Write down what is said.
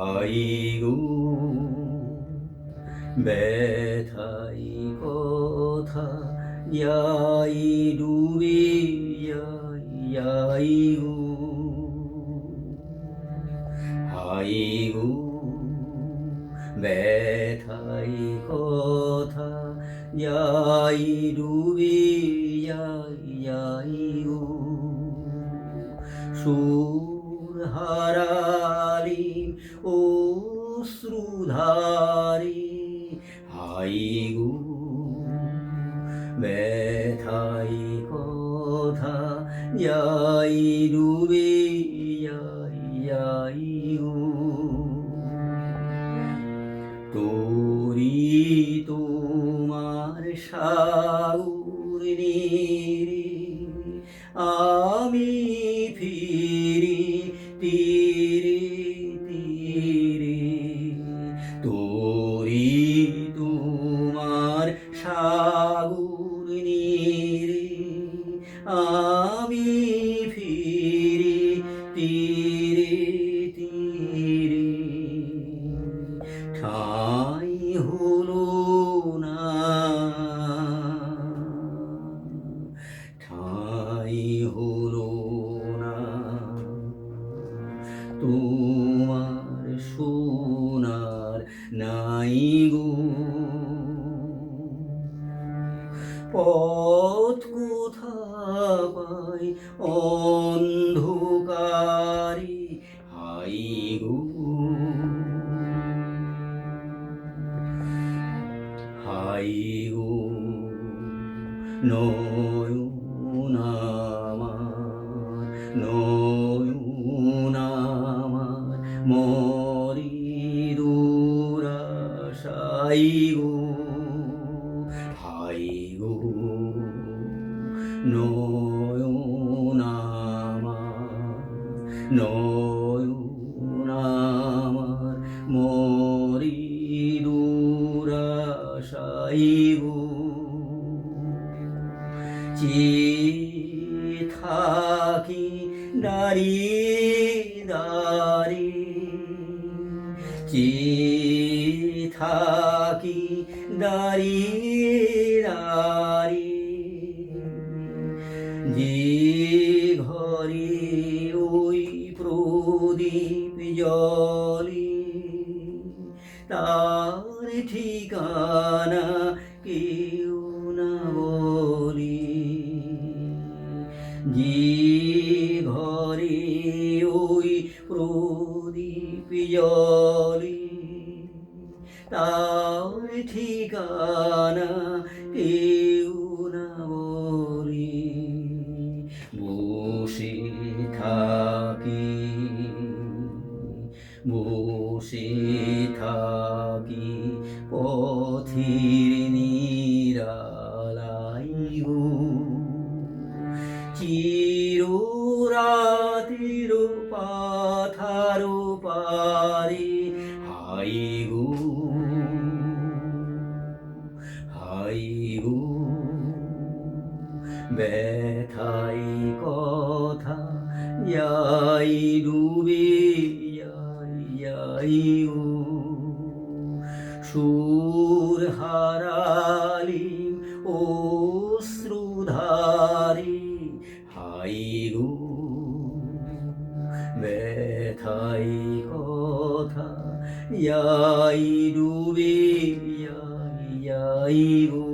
I go ব্যথাই কথা যাই ডুবে যাই গো আইগো ব্যথাই কথা যাই ডুবে যাই গো সুর হারালি অশ্রুধারে হাই গো ব্যথাই কথা যাই ডুবে যাই গো তোরি তোমার সাগর নীরে আমি ফিরি তীরে তীরে তোরি তোমার সাগর নীরে আমি ফিরি তীরে তীরে ঠাই হলো না ঠাই হলো না তোমার সোনার নাই গো পথ কোথা পাই অন্ধকারে হাই গো হাই গো নয়ন আমার নয়ন আমার মরি দুরাশাই গো হাই গো নয়ন আমার নয়ন আমার মরি দুরাশাই গো চেয়ে থাকি দাঁড়িয়ে দাঁড়িয়ে চেয়ে থাকি দাঁড়িয়ে দাঁড়িয়ে যে ঘরে ওই প্রদীপ জ্বলে তার ঠিকানা কেউ না বলি যে ঘরে ওই প্রদীপ জ্বলে তার ঠিকানা কেউ না বলি বসে থাকি বসে থাকি পথির নিরালাই গো চিররাতির পাথার পারে হাই গো হাই গো ব্যথাই কথা যাই ডুবে যাই গো সুর হারালি অশ্রুধারে হাই গো ব্যথাই কথা যাই ডুবে যাই গো